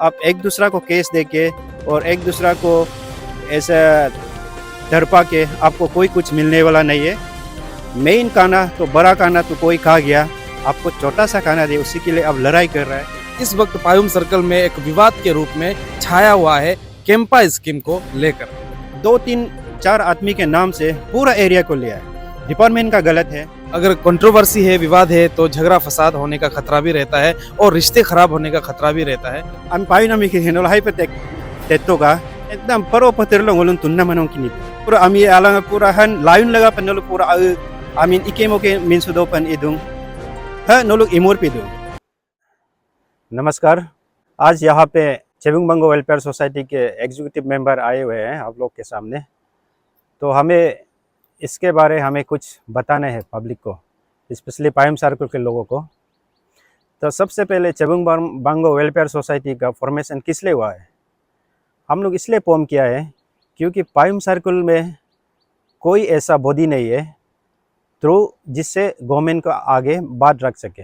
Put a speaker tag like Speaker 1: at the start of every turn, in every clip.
Speaker 1: आप एक दूसरा को केस दे के और एक दूसरा को ऐसा डरपा के आपको कोई कुछ मिलने वाला नहीं है। मेन खाना तो बड़ा खाना तो कोई खा गया, आपको छोटा सा खाना दे उसी के लिए आप लड़ाई कर रहा है।
Speaker 2: इस वक्त पायुम सर्कल में एक विवाद के रूप में छाया हुआ है कैंपा स्कीम को लेकर।
Speaker 1: 2-3-4 आदमी के नाम से पूरा एरिया को लिया है, डिपार्टमेंट का गलत है।
Speaker 2: अगर कंट्रोवर्सी है, विवाद है, तो झगड़ा फसाद होने का खतरा भी रहता है और रिश्ते खराब होने का खतरा भी रहता है।
Speaker 1: Ang payo namin kinol hypotek teto ka एकदम परो पतिरलो ngulun tunna manong kini पूरा आमी आला पूरा हन लायुन लगा पनलो पूरा आमीन इके मोके मिन सुदोपन इदुंग ह नोलुक इमोर पिदुंग। नमस्कार, आज यहाँ पे चेबुंग बंगो वेलफेयर सोसाइटी के एग्जीक्यूटिव मेंबर आए हुए हैं आप लोग के सामने। तो हमें इसके बारे हमें कुछ बताना है पब्लिक को, स्पेशली पायुम सर्कल के लोगों को। तो सबसे पहले चेबुंग बंगो वेलफेयर सोसाइटी का फॉर्मेशन किस लिए हुआ है? हम लोग इसलिए फॉर्म किया है क्योंकि पायुम सर्कल में कोई ऐसा बॉडी नहीं है थ्रू जिससे गवर्नमेंट को आगे बात रख सके।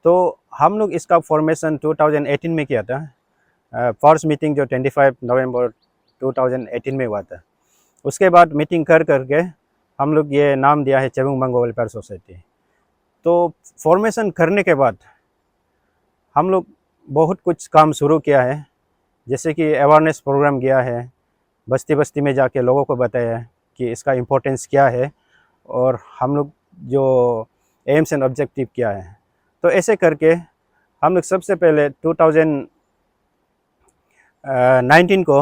Speaker 1: तो हम लोग इसका फॉर्मेशन 2018 में किया था। फर्स्ट मीटिंग जो 25 नवंबर 2018 में हुआ था। उसके बाद मीटिंग करके हम लोग ये नाम दिया है चेबुंग बंगो वेलफेयर सोसाइटी। तो फॉर्मेशन करने के बाद हम लोग बहुत कुछ काम शुरू किया है, जैसे कि अवेयरनेस प्रोग्राम किया है, बस्ती बस्ती में जाके लोगों को बताया कि इसका इम्पोर्टेंस क्या है और हम लोग जो एम्स एंड ऑब्जेक्टिव क्या है। तो ऐसे करके हम लोग सबसे पहले 2019 को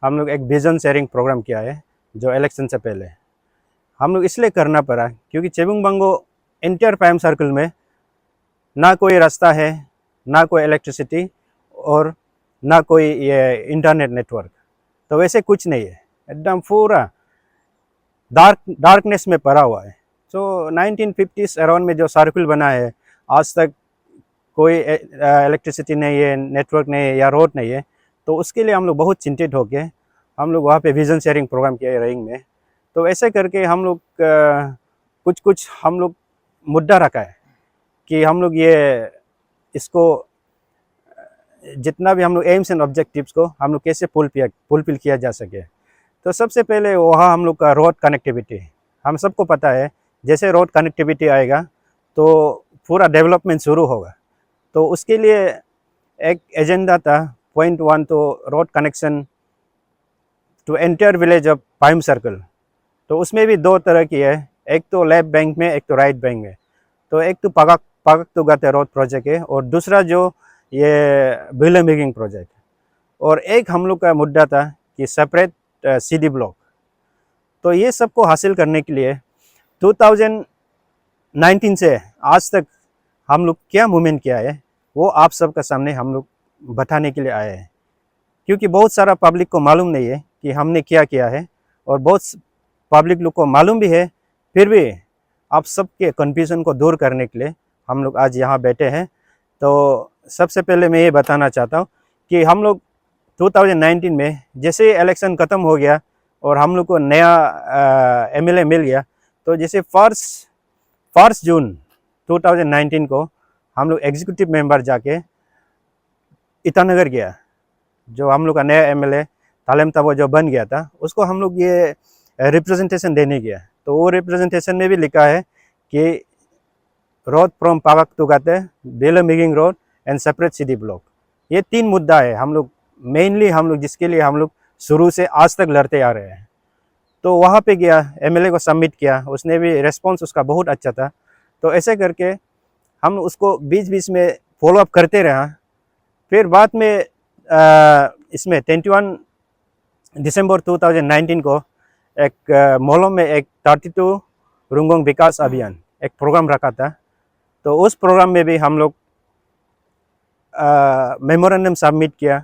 Speaker 1: हम लोग एक विजन शेयरिंग प्रोग्राम किया है, जो इलेक्शन से पहले हम लोग इसलिए करना पड़ा क्योंकि चेबुंग बंगो एंटायर पायुम सर्कल में ना कोई रास्ता है, ना कोई इलेक्ट्रिसिटी और ना कोई ये इंटरनेट नेटवर्क। तो वैसे कुछ नहीं है, एकदम पूरा डार्कनेस में पड़ा हुआ है। तो 1950s अराउंड में जो सर्कल बना है, आज तक कोई इलेक्ट्रिसिटी नहीं है, नेटवर्क नहीं है या रोड नहीं है। तो उसके लिए हम लोग बहुत चिंतित होके हम लोग वहाँ पे विजन शेयरिंग प्रोग्राम किया है रैंग में। तो ऐसे करके हम लोग कुछ हम लोग मुद्दा रखा है कि हम लोग ये इसको जितना भी हम लोग एम्स एंड ऑब्जेक्टिव्स को हम लोग कैसे फुलफिल किया जा सके। तो सबसे पहले वहाँ हम लोग का रोड कनेक्टिविटी, हम सबको पता है जैसे रोड कनेक्टिविटी आएगा तो पूरा डेवलपमेंट शुरू होगा। तो उसके लिए एक एजेंडा था, पॉइंट 1, तो road connection to entire village of Payum circle. तो उसमें भी 2 तरह की है, एक तो लेफ्ट बैंक में, एक तो राइट बैंक में। तो एक तो पागक तो गाते रोड प्रोजेक्ट है और दूसरा जो ये बिल्डिंग मेकिंग प्रोजेक्ट। और एक हम लोग का मुद्दा था कि सेपरेट सीडी ब्लॉक। तो ये सबको हासिल करने के लिए 2019 से आज तक हम लोग क्या मूवमेंट किया है वो आप सबका सामने हम लोग बताने के लिए आए हैं। क्योंकि बहुत सारा पब्लिक को मालूम नहीं है कि हमने क्या किया है और बहुत पब्लिक लोग को मालूम भी है, फिर भी आप सबके कन्फ्यूजन को दूर करने के लिए हम लोग आज यहाँ बैठे हैं। तो सबसे पहले मैं ये बताना चाहता हूँ कि हम लोग 2019 में जैसे इलेक्शन ख़त्म हो गया और हम लोग को नया एमएलए मिल गया, तो जैसे फर्स्ट जून 2019 को हम लोग एग्जीक्यूटिव मेंबर जाके ईटानगर गया। जो हम लोग का नया एमएलए तालेम ताबो जो बन गया था, उसको हम लोग ये रिप्रेजेंटेशन देने गया। तो वो रिप्रेजेंटेशन में भी लिखा है कि रोड फ्रॉम पागक टू गाते building making road and separate city block. ये 3 मुद्दा है हम लोग मेनली हम लोग जिसके लिए हम लोग शुरू से आज तक लड़ते आ रहे हैं। तो वहाँ पे गया, एमएलए को सबमिट किया, उसने भी रेस्पॉन्स उसका बहुत अच्छा था। तो ऐसे करके हम उसको बीच बीच में फॉलोअप करते रहा। फिर बाद में इसमें 21 दिसंबर 2019 को एक मोलोम में एक 32 रुंगोंग विकास अभियान एक प्रोग्राम रखा था। तो उस प्रोग्राम में भी हम लोग मेमोरेंडम सबमिट किया,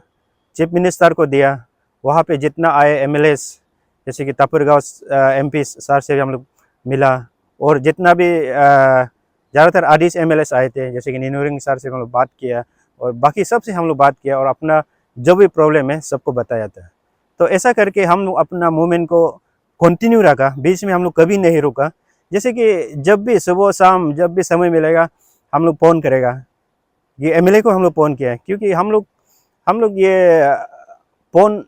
Speaker 1: चीफ मिनिस्टर को दिया। वहाँ पे जितना आए एमएलएस, जैसे कि तापुरगांव एमपी सर से भी हम लोग मिला, और जितना भी ज़्यादातर आदिश एमएलएस आए थे, जैसे कि निनोरिंग सर से हम लोग बात किया और बाकी सब से हम लोग बात किया और अपना जो भी प्रॉब्लम है सबको बताया था। तो ऐसा करके हम लोग अपना मूवमेंट को कंटिन्यू रखा, बीच में हम लोग कभी नहीं रुका। जैसे कि जब भी सुबह शाम जब भी समय मिलेगा हम लोग फ़ोन करेगा, ये एमएलए को हम लोग फ़ोन किया है, क्योंकि हम लोग हम लोग ये फोन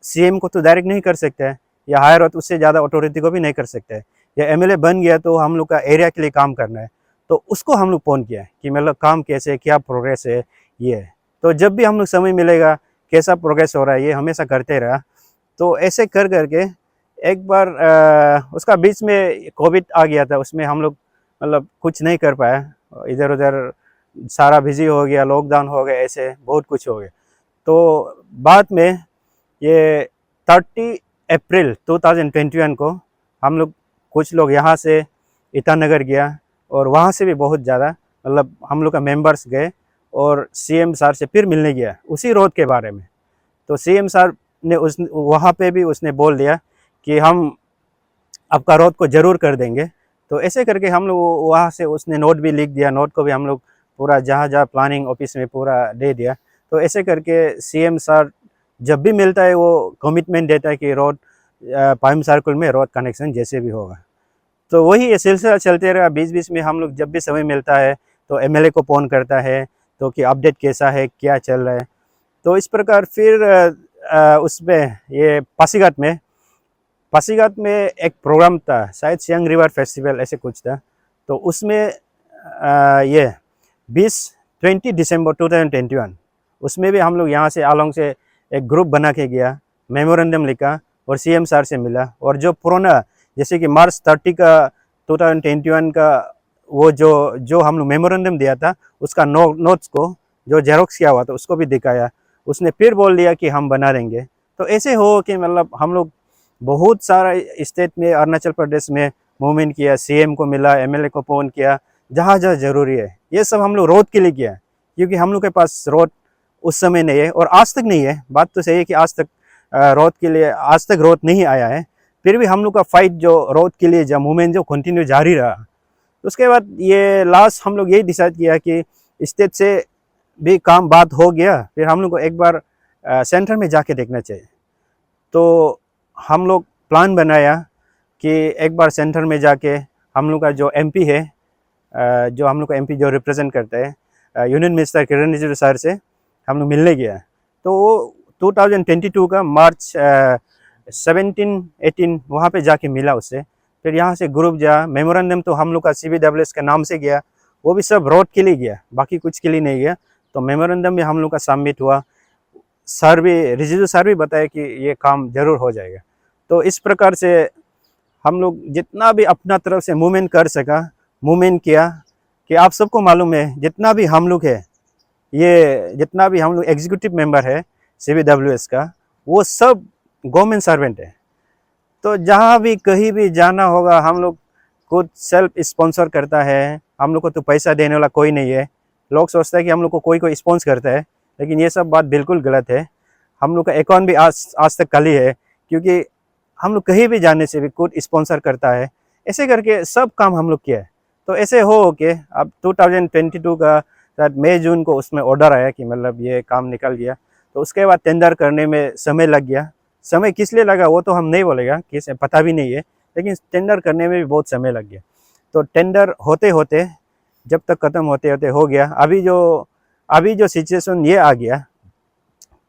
Speaker 1: सीएम को तो डायरेक्ट नहीं कर सकते हैं, या हायर तो उससे ज़्यादा अथॉरिटी को भी नहीं कर सकते हैं। या एमएलए बन गया तो हम लोग का एरिया के लिए काम करना है, तो उसको हम लोग फ़ोन किया है कि मतलब काम कैसे, क्या प्रोग्रेस है ये है। तो जब भी हम लोग समय मिलेगा कैसा प्रोग्रेस हो रहा है ये हमेशा करते रहा। तो ऐसे कर करके एक बार उसका बीच में कोविड आ गया था, उसमें हम लोग मतलब कुछ नहीं कर पाया, इधर उधर सारा बिजी हो गया, लॉकडाउन हो गया, ऐसे बहुत कुछ हो गया। तो बाद में ये 30 अप्रैल 2021 को हम लोग कुछ लोग यहाँ से ईटानगर गया, और वहाँ से भी बहुत ज़्यादा मतलब हम लोग का मेंबर्स गए और सीएम सर से फिर मिलने गया उसी रोड के बारे में। तो सीएम सर ने उस वहाँ पे भी उसने बोल दिया कि हम आपका रोड को ज़रूर कर देंगे। तो ऐसे करके हम लोग वहाँ से उसने नोट भी लिख दिया, नोट को भी हम लोग पूरा जहाँ जहाँ प्लानिंग ऑफिस में पूरा दे दिया। तो ऐसे करके सीएम सर जब भी मिलता है वो कमिटमेंट देता है कि रोड पाइम सर्कल में रोड कनेक्शन जैसे भी होगा। तो वही ये सिलसिला चलते रहा। बीच बीच में हम लोग जब भी समय मिलता है तो एमएलए को फ़ोन करता है तो कि अपडेट कैसा है, क्या चल रहा है। तो इस प्रकार फिर उसमें ये पासीघाट में एक प्रोग्राम था, शायद सियांग रिवर फेस्टिवल ऐसे कुछ था। तो उसमें ये 20 दिसंबर 2021 उसमें भी हम लोग यहाँ से आलोंग से एक ग्रुप बना के गया, मेमोरेंडम लिखा और सीएम सर से मिला। और जो पुराना जैसे कि मार्च 30 का 2021 का वो जो हम लोग मेमोरेंडम दिया था उसका नोट्स को जो जेरोक्स किया हुआ था उसको भी दिखाया। उसने फिर बोल दिया कि हम बना देंगे। तो ऐसे हो कि मतलब हम लोग बहुत सारा स्टेट में, अरुणाचल प्रदेश में मूवमेंट किया, सीएम को मिला, एमएलए को फ़ोन किया, जहाँ जहाँ ज़रूरी है। ये सब हम लोग रोड के लिए किया, क्योंकि हम लोग के पास रोड उस समय नहीं है और आज तक नहीं है। बात तो सही है कि आज तक रोड के लिए आज तक रोड नहीं आया है, फिर भी हम लोग का फाइट जो रोड के लिए जो मूवमेंट जो कंटिन्यू जारी रहा। तो उसके बाद ये लास्ट हम लोग यही डिसाइड किया कि स्टेट से भी काम बात हो गया, फिर हम लोग को एक बार सेंटर में जाके देखना चाहिए। तो हम लोग प्लान बनाया कि एक बार सेंटर में जाके हम लोग का जो एमपी है, जो हम लोग का एमपी जो रिप्रेजेंट करते हैं यूनियन मिनिस्टर किरण रिजिजू सर से हम लोग मिलने गया। तो वो 2022 का मार्च 17-18 वहाँ पे जाके मिला उससे। फिर यहाँ से ग्रुप जा, मेमोरेंडम तो हम लोग का CBWS के नाम से गया, वो भी सब रोड के लिए गया, बाकी कुछ के लिए नहीं गया। तो मेमोरेंडम भी हम लोग का सबमिट हुआ। सर भी रिजिजू सर भी बताया कि ये काम ज़रूर हो जाएगा। तो इस प्रकार से हम लोग जितना भी अपना तरफ से मूवमेंट कर सका, मूवमेंट किया। कि आप सबको मालूम है जितना भी हम लोग है, ये जितना भी हम लोग एग्जीक्यूटिव मेंबर है CBWS का, वो सब गवर्नमेंट सर्वेंट है। तो जहाँ भी कहीं भी जाना होगा हम लोग खुद सेल्फ स्पॉन्सर करता है। हम लोग को तो पैसा देने वाला कोई नहीं है। लोग सोचते हैं कि हम लोग को कोई स्पॉन्सर करता है, लेकिन ये सब बात बिल्कुल गलत है। हम लोग का अकाउंट भी आज तक खाली है, क्योंकि हम लोग कहीं भी जाने से भी खुद स्पॉन्सर करता है। ऐसे करके सब काम हम लोग किया है। तो ऐसे हो के अब 2022 का शायद मई जून को उसमें ऑर्डर आया कि मतलब ये काम निकल गया। तो उसके बाद टेंडर करने में समय लग गया। समय किस लिए लगा वो तो हम नहीं बोलेगा, किस पता भी नहीं है, लेकिन टेंडर करने में भी बहुत समय लग गया। तो टेंडर होते होते जब तक ख़त्म होते होते हो गया। अभी जो सिचुएशन ये आ गया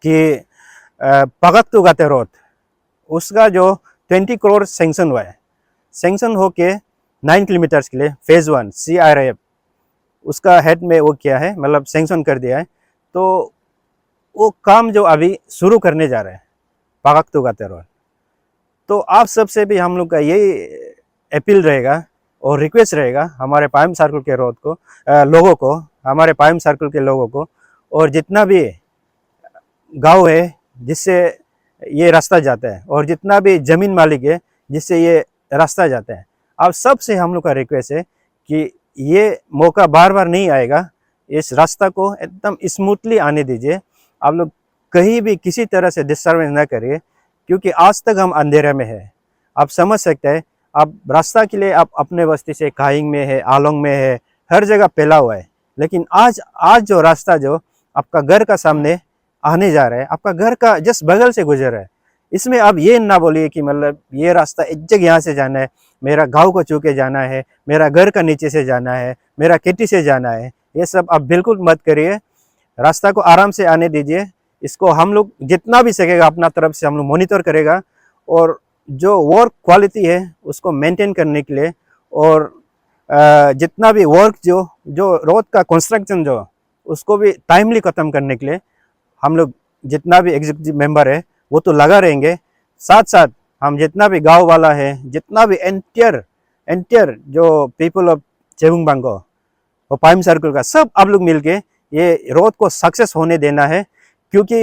Speaker 1: कि पगक्तुगाते रोड उसका जो 20 करोड़ सेंक्शन हुआ है, सेंक्शन होके 9 किलोमीटर्स के लिए फेज़ 1 CRIF उसका हेड में वो किया है, मतलब सेंक्शन कर दिया है। तो वो काम जो अभी शुरू करने जा रहे हैं पगक्तुगाते रोड। तो आप सबसे भी हम लोग का यही अपील रहेगा और रिक्वेस्ट रहेगा हमारे पायम सर्कल के रोड को लोगों को, हमारे पायम सर्कल के लोगों को, और जितना भी गांव है जिससे ये रास्ता जाता है और जितना भी ज़मीन मालिक है जिससे ये रास्ता जाता है, आप सब से हम लोग का रिक्वेस्ट है कि ये मौका बार बार नहीं आएगा। इस रास्ता को एकदम स्मूथली आने दीजिए। आप लोग कहीं भी किसी तरह से डिस्टर्बेंस ना करिए, क्योंकि आज तक हम अंधेरे में है। आप समझ सकते हैं, आप रास्ता के लिए आप अपने बस्ती से काहिंग में है, आलोंग में है, हर जगह फैला हुआ है। लेकिन आज जो रास्ता जो आपका घर का सामने आने जा रहा है, आपका घर का जस्ट बगल से गुजर रहा है, इसमें आप ये ना बोलिए कि मतलब ये रास्ता एक जगह यहाँ से जाना है, मेरा गांव को छू के जाना है, मेरा घर का नीचे से जाना है, मेरा खेती से जाना है। ये सब आप बिल्कुल मत करिए। रास्ता को आराम से आने दीजिए। इसको हम लोग जितना भी सकेगा अपना तरफ से हम लोग मॉनिटर करेगा, और जो वर्क क्वालिटी है उसको मेंटेन करने के लिए, और जितना भी वर्क जो जो रोड का कंस्ट्रक्शन जो उसको भी टाइमली ख़त्म करने के लिए हम लोग जितना भी एग्जीक्यूटिव मेंबर है वो तो लगा रहेंगे। साथ साथ हम जितना भी गांव वाला है, जितना भी एंटियर जो पीपल ऑफ चेबुंग बांगो और पाइम सर्कल का सब आप लोग मिलके ये रोड को सक्सेस होने देना है, क्योंकि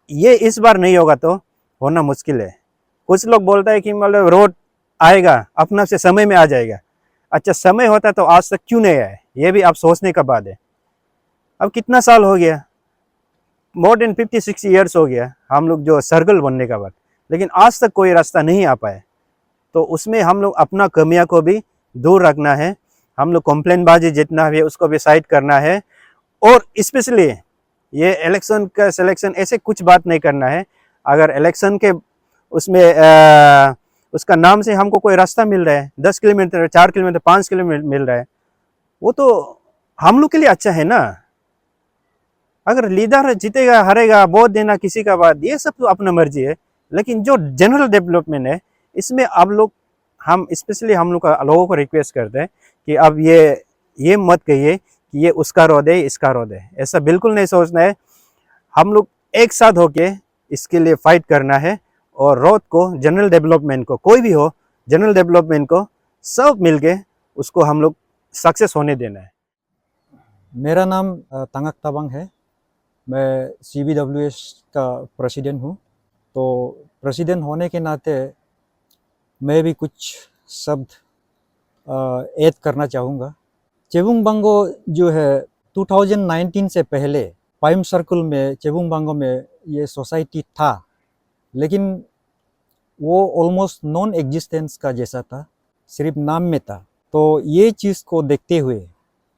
Speaker 1: ये इस बार नहीं होगा तो होना मुश्किल है। कुछ लोग बोलता है कि मतलब रोड आएगा अपना से समय में आ जाएगा। अच्छा, समय होता तो आज तक क्यों नहीं आया, ये भी आप सोचने का बात है। अब कितना साल हो गया, मोर देन 50-60 ईयर्स हो गया हम लोग जो सर्कल बनने का बाद, लेकिन आज तक कोई रास्ता नहीं आ पाया। तो उसमें हम लोग अपना कमियां को भी दूर रखना है, हम लोग कंप्लेन बाजी जितना भी है उसको भी साइड करना है, और स्पेशली ये इलेक्शन का सिलेक्शन ऐसे कुछ बात नहीं करना है। अगर इलेक्शन के उसमें उसका नाम से हमको कोई रास्ता मिल रहा है 10 किलोमीटर, 4 किलोमीटर, 5 किलोमीटर मिल रहा है, वो तो हम लोग के लिए अच्छा है ना। अगर लीडर जीतेगा हारेगा वोट देना किसी का बात, ये सब तो अपना मर्जी है, लेकिन जो जनरल डेवलपमेंट है इसमें आप लोग हम स्पेशली हम लोग लोगों को रिक्वेस्ट करते हैं कि अब ये मत कहिए कि ये उसका रोड है इसका रोड है, ऐसा बिल्कुल नहीं सोचना है। हम लोग एक साथ होके इसके लिए फाइट करना है, और रोड को जनरल डेवलपमेंट को कोई भी हो जनरल डेवलपमेंट को सब मिलके उसको हम लोग सक्सेस होने देना है।
Speaker 3: मेरा नाम तंगक ताबांग है। मैं CBWS का प्रेसिडेंट हूँ। तो प्रेसिडेंट होने के नाते मैं भी कुछ शब्द ऐड करना चाहूँगा। चेबुंग बांगो जो है 2019 से पहले पाइम सर्कल में चेबुंग बांगो में ये सोसाइटी था, लेकिन वो ऑलमोस्ट नॉन एग्जिस्टेंस का जैसा था, सिर्फ नाम में था। तो ये चीज़ को देखते हुए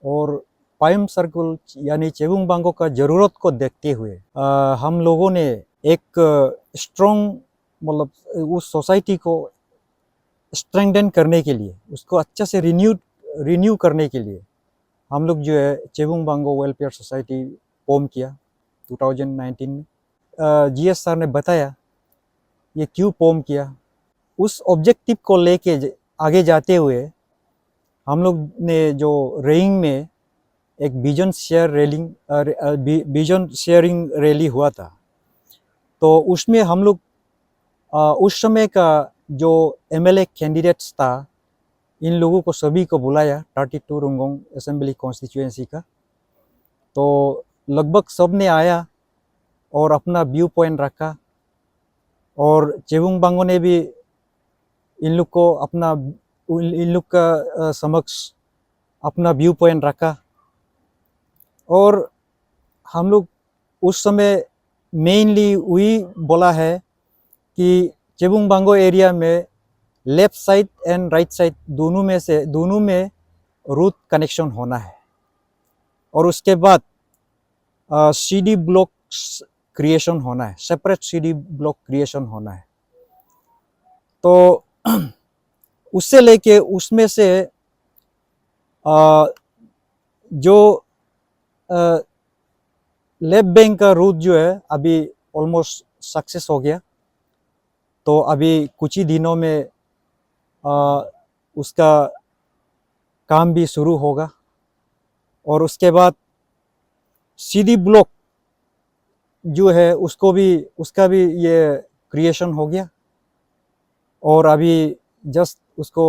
Speaker 3: और पाइम सर्कल यानी चेबुंग बांगो का ज़रूरत को देखते हुए हम लोगों ने एक स्ट्रॉन्ग मतलब उस सोसाइटी को स्ट्रेंथन करने के लिए, उसको अच्छा से रिन्यू करने के लिए हम लोग जो है चेबुंग बांगो वेलफेयर सोसाइटी फॉर्म किया 2019 में। GS सर ने बताया ये क्यों फॉर्म किया। उस ऑब्जेक्टिव को लेके आगे जाते हुए हम लोग ने जो रेइंग में एक विजन शेयरिंग रैली हुआ था, तो उसमें हम लोग उस समय का जो MLA कैंडिडेट्स था इन लोगों को सभी को बुलाया 32 रुंगोंग असेंबली कॉन्स्टिट्यूएंसी का। तो लगभग सब ने आया और अपना व्यू पॉइंट रखा, और चेबुंग बांगो ने भी इन लोग का समक्ष अपना व्यू पॉइंट रखा। और हम लोग उस समय मेनली वही बोला है कि चेबुंग बांगो एरिया में left side and right side दोनों में रूट कनेक्शन होना है, और उसके बाद CD ब्लॉक क्रिएशन होना है, सेपरेट CD ब्लॉक क्रिएशन होना है। तो उससे लेके उसमें से जो लेफ्ट बैंक का रूट जो है अभी ऑलमोस्ट सक्सेस हो गया। तो अभी कुछ ही दिनों में उसका काम भी शुरू होगा, और उसके बाद CD ब्लॉक जो है उसका भी ये क्रिएशन हो गया, और अभी जस्ट उसको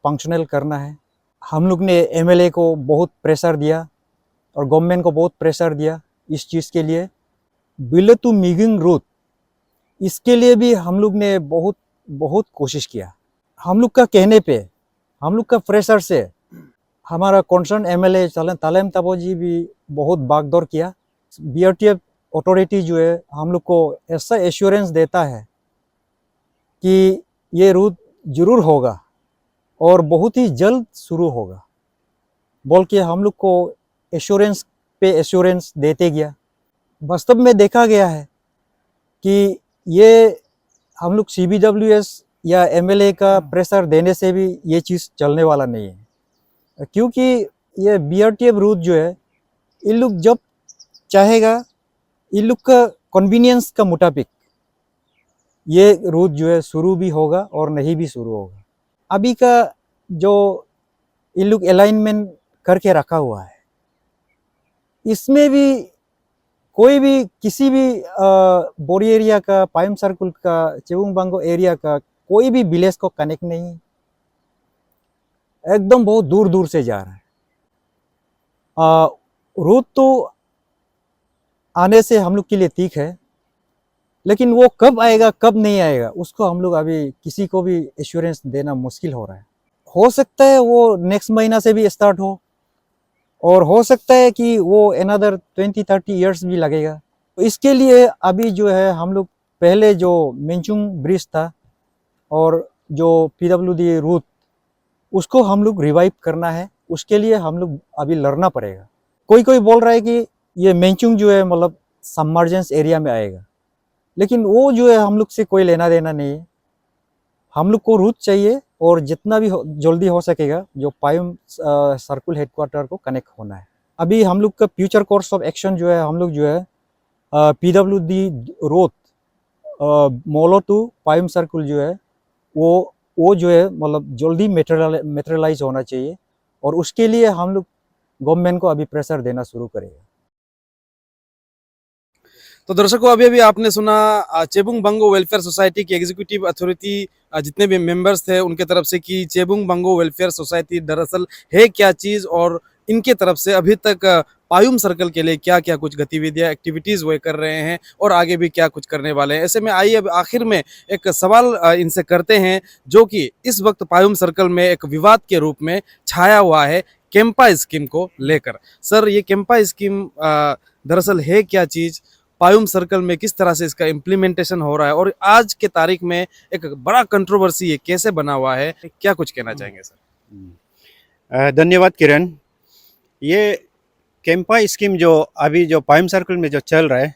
Speaker 3: फंक्शनल करना है। हम लोग ने MLA को बहुत प्रेशर दिया और गवर्नमेंट को बहुत प्रेशर दिया इस चीज़ के लिए। बिलेतु मिगिंग रूट, इसके लिए भी हम लोग ने बहुत कोशिश किया। हम लोग का कहने पे, हम लोग का प्रेशर से हमारा कंसर्न MLA तालेम ताबो जी भी बहुत भागदौड़ किया। BRTF अथॉरिटी जो है हम लोग को ऐसा एश्योरेंस देता है कि ये रूट जरूर होगा और बहुत ही जल्द शुरू होगा बोल के हम लोग को एश्योरेंस पे एश्योरेंस देते गया। वास्तव में देखा गया है कि ये हम लोग CBWS या MLA का प्रेशर देने से भी ये चीज़ चलने वाला नहीं है, क्योंकि ये BRTF रूट जो है इन लोग जब चाहेगा इन लोग का कन्वीनियंस का मुताबिक ये रूट जो है शुरू भी होगा और नहीं भी शुरू होगा। अभी का जो ये लोग अलाइनमेंट करके रखा हुआ है, इसमें भी कोई भी किसी भी बोरी एरिया का, पायम सर्कल का, चेबुंग बांगो एरिया का कोई भी विलेज को कनेक्ट नहीं है, एकदम बहुत दूर दूर से जा रहा है। रूट तो आने से हम लोग के लिए ठीक है, लेकिन वो कब आएगा कब नहीं आएगा उसको हम लोग अभी किसी को भी एश्योरेंस देना मुश्किल हो रहा है। हो सकता है वो नेक्स्ट महीना से भी स्टार्ट हो सकता है कि वो अनदर 20-30 ईयर्स भी लगेगा। तो इसके लिए अभी जो है हम लोग पहले जो मेंचुंग ब्रिज था और जो PWD रूट उसको हम लोग रिवाइव करना है, उसके लिए हम लोग अभी लड़ना पड़ेगा। कोई कोई बोल रहा है कि ये मेंचुंग जो है मतलब सबमर्जेंस एरिया में आएगा, लेकिन वो जो है हम लोग से कोई लेना देना नहीं है। हम लोग को रूट चाहिए और जितना भी जल्दी हो सकेगा जो पायम सर्कल हेडक्वार्टर को कनेक्ट होना है। अभी हम लोग का फ्यूचर कोर्स ऑफ एक्शन जो है हम लोग जो है PWD road Molo to Payam circle जो है वो जो है मतलब जल्दी मेटेरियलाइज होना चाहिए, और उसके लिए हम लोग गवर्नमेंट को अभी प्रेशर देना शुरू करेगा।
Speaker 2: तो दर्शकों, अभी अभी आपने सुना चेबुंग बांगो वेलफेयर सोसाइटी की एग्जीक्यूटिव अथॉरिटी जितने भी मेंबर्स थे उनके तरफ से कि चेबुंग बांगो वेलफेयर सोसाइटी दरअसल है क्या चीज़, और इनके तरफ से अभी तक पायुम सर्कल के लिए क्या क्या कुछ गतिविधियां एक्टिविटीज़ वो कर रहे हैं और आगे भी क्या कुछ करने वाले हैं। ऐसे में आइए अब आखिर में एक सवाल इनसे करते हैं जो कि इस वक्त पायुम सर्कल में एक विवाद के रूप में छाया हुआ है कैंपा स्कीम को लेकर। सर, ये कैंपा स्कीम दरअसल है क्या चीज़, पायुम सर्कल में किस तरह से इसका इम्प्लीमेंटेशन हो रहा है, और आज के तारीख में एक बड़ा कंट्रोवर्सी ये कैसे बना हुआ है, क्या कुछ कहना चाहेंगे सर?
Speaker 1: धन्यवाद किरण। ये कैंपा स्कीम जो अभी जो पायम सर्कल में जो चल रहा है,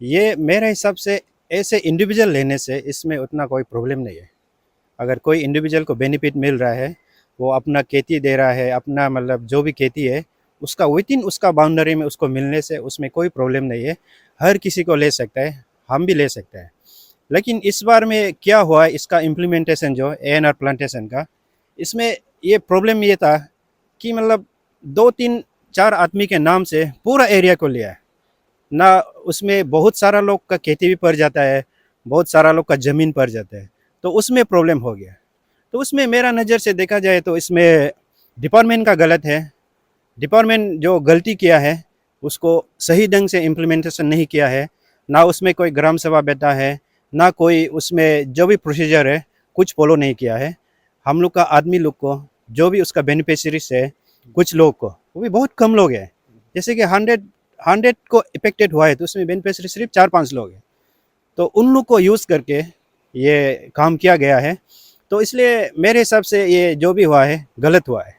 Speaker 1: ये मेरे हिसाब से ऐसे इंडिविजुअल लेने से इसमें उतना कोई प्रॉब्लम नहीं है। अगर कोई इंडिविजुअल को बेनिफिट मिल रहा है, वो अपना खेती दे रहा है, अपना मतलब जो भी खेती है उसका विद इन उसका बाउंड्री में उसको मिलने से उसमें कोई प्रॉब्लम नहीं है। हर किसी को ले सकता है, हम भी ले सकते हैं। लेकिन इस बार में क्या हुआ, इसका इम्प्लीमेंटेशन जो ANR प्लांटेशन का, इसमें ये प्रॉब्लम ये था कि मतलब 2-3-4 आदमी के नाम से पूरा एरिया को लिया है ना। उसमें बहुत सारा लोग का खेती भी पड़ जाता है, बहुत सारा लोग का ज़मीन पड़ जाता है, तो उसमें प्रॉब्लम हो गया। तो उसमें मेरा नज़र से देखा जाए तो इसमें डिपार्टमेंट का गलत है। डिपार्टमेंट जो गलती किया है उसको सही ढंग से इम्प्लीमेंटेशन नहीं किया है, ना उसमें कोई ग्राम सभा बैठा है, ना कोई उसमें जो भी प्रोसीजर है कुछ फॉलो नहीं किया है। हम लोग का आदमी लोग को जो भी उसका बेनिफिशरीज है, कुछ लोग को, वो भी बहुत कम लोग हैं, जैसे कि 100 को इफेक्टेड हुआ है तो उसमें बेनिफिशरी सिर्फ 4-5 लोग हैं। तो उन लोग को यूज़ करके ये काम किया गया है। तो इसलिए मेरे हिसाब से ये जो भी हुआ है गलत हुआ है।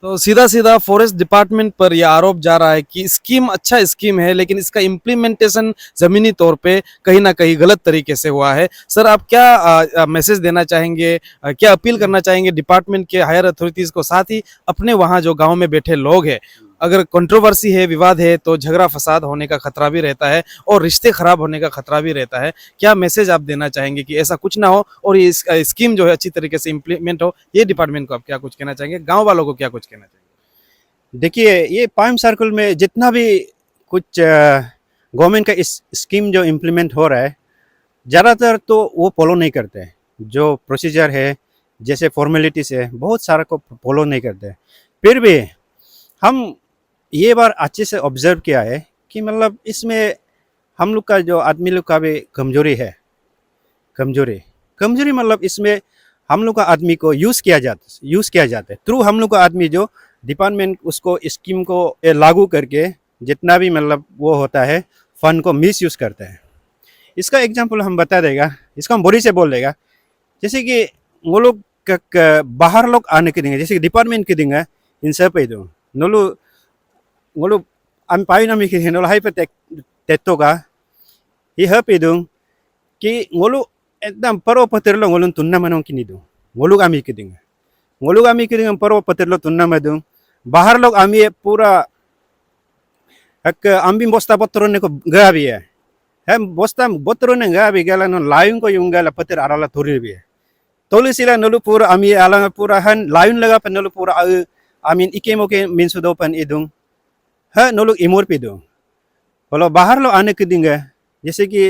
Speaker 2: तो सीधा सीधा फॉरेस्ट डिपार्टमेंट पर यह आरोप जा रहा है कि स्कीम अच्छा स्कीम है, लेकिन इसका इम्प्लीमेंटेशन जमीनी तौर पे कहीं ना कहीं गलत तरीके से हुआ है। सर, आप क्या मैसेज देना चाहेंगे, क्या अपील करना चाहेंगे डिपार्टमेंट के हायर अथॉरिटीज़ को, साथ ही अपने वहाँ जो गांव में बैठे लोग हैं? अगर कंट्रोवर्सी है, विवाद है, तो झगड़ा फसाद होने का खतरा भी रहता है और रिश्ते खराब होने का खतरा भी रहता है। क्या मैसेज आप देना चाहेंगे कि ऐसा कुछ ना हो और ये स्कीम जो है अच्छी तरीके से इम्प्लीमेंट हो? ये डिपार्टमेंट को आप क्या कुछ कहना चाहेंगे, गांव वालों को क्या कुछ कहना चाहेंगे?
Speaker 1: देखिए, ये पायम सर्कल में जितना भी कुछ गवर्नमेंट का इस स्कीम जो इम्प्लीमेंट हो रहा है, ज़्यादातर तो वो फॉलो नहीं करते हैं। जो प्रोसीजर है, जैसे फॉर्मेलिटीज़ है, बहुत सारा को फॉलो नहीं करते। फिर भी हम ये बार अच्छे से ऑब्जर्व किया है कि मतलब इसमें हम लोग का जो आदमी लोग का भी कमजोरी है। कमजोरी मतलब इसमें हम लोग का आदमी को यूज़ किया जाता है थ्रू हम लोग का आदमी, जो डिपार्टमेंट उसको स्कीम को लागू करके जितना भी मतलब वो होता है फंड को मिस यूज़ करते हैं। इसका एग्जांपल हम बता देगा, इसको हम बोरी से बोल देगा। जैसे कि वो लोग बाहर लोग आने के देंगे, जैसे कि डिपार्टमेंट के देंगे इन सब पे दो नोलू ngolu am payu na mi ki no hai pe tetto ga hi ha pe dung ki ngolu ekdam paro paterlo ngolun tunna manong kini do ngolu ami ki ding paro paterlo tunna madung bahar log ami pura ek ambi bosta potro ne ko ga bi hai bosta botro nga bigala no layun ko yung gala patir arala turir bi tolu sila nulu pura ami alang pura han layun laga pan nulu pura amin ikemo ke min sudo pan idung ha nulu imur pidung kalau बाहर लो आने के देंगे जैसे कि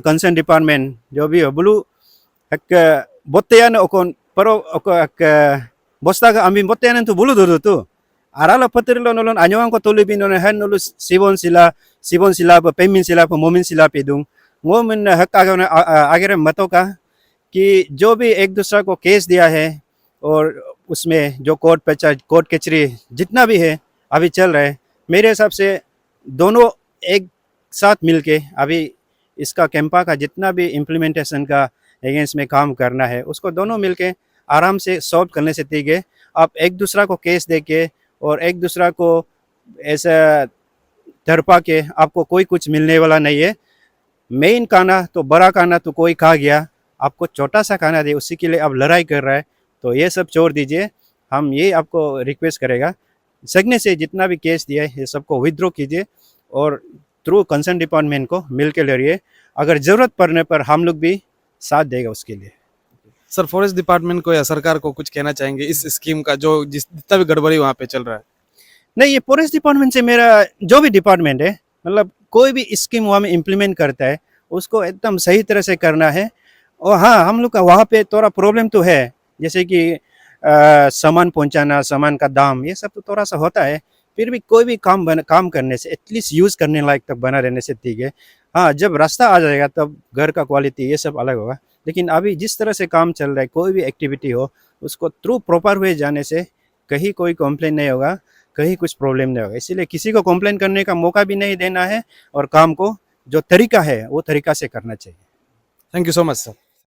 Speaker 1: concern department जो भी हो बोलू एक बोत्तेयान ओकोन परो ओको एक बोस्ता का आमी बोत्तेयान तो बोलू दो तो आराला पत्र लो नोलन अन्यों को तोले भी नोने हन नोलु सिबोन सिला पेमिन सिला मोमिन सिला पेदुंग वो मन हक आगे मतों का कि जो भी एक दूसरा को केस दिया है और उसमें जो कोर्ट कचहरी जितना भी है अभी चल रहा है मेरे हिसाब से दोनों एक साथ मिलके अभी इसका कैंपा का जितना भी इम्प्लीमेंटेशन का अगेंस्ट में काम करना है उसको दोनों मिलके आराम से सॉल्व करने से ठीक है। आप एक दूसरा को केस दे के और एक दूसरा को ऐसा तरपा के आपको कोई कुछ मिलने वाला नहीं है। मेन खाना तो बड़ा खाना तो कोई खा गया, आपको छोटा सा खाना दे उसी के लिए आप लड़ाई कर रहा है, तो ये सब छोड़ दीजिए। हम ये आपको रिक्वेस्ट करेगा सकने से जितना भी केस दिया है ये सबको विथड्रॉ कीजिए और थ्रू कंसर्न डिपार्टमेंट को मिल के लड़िए। अगर ज़रूरत पड़ने पर हम लोग भी साथ देगा उसके लिए।
Speaker 2: सर फॉरेस्ट डिपार्टमेंट को या सरकार को कुछ कहना चाहेंगे इस स्कीम का जो जितना भी गड़बड़ी वहाँ पे चल रहा है?
Speaker 1: नहीं, ये फॉरेस्ट डिपार्टमेंट से मेरा जो भी डिपार्टमेंट है मतलब कोई भी स्कीम वहाँ में इम्प्लीमेंट करता है उसको एकदम सही तरह से करना है। और हाँ, हम लोग का वहाँ पे थोड़ा प्रॉब्लम तो है, जैसे कि सामान पहुँचाना, सामान का दाम, ये सब तो थोड़ा सा होता है। फिर भी कोई भी काम करने से एटलीस्ट यूज़ करने लायक तक बना रहने से ठीक है। हाँ, जब रास्ता आ जाएगा तब घर का क्वालिटी ये सब अलग होगा, लेकिन अभी जिस तरह से काम चल रहा है कोई भी एक्टिविटी हो उसको थ्रू प्रॉपर वे जाने से कहीं कोई कंप्लेन नहीं होगा, कहीं कुछ प्रॉब्लम नहीं होगा। इसीलिए किसी को कंप्लेन करने का मौका भी नहीं देना है और काम को जो तरीका है वो तरीका से करना चाहिए।
Speaker 2: Thank you so much sir.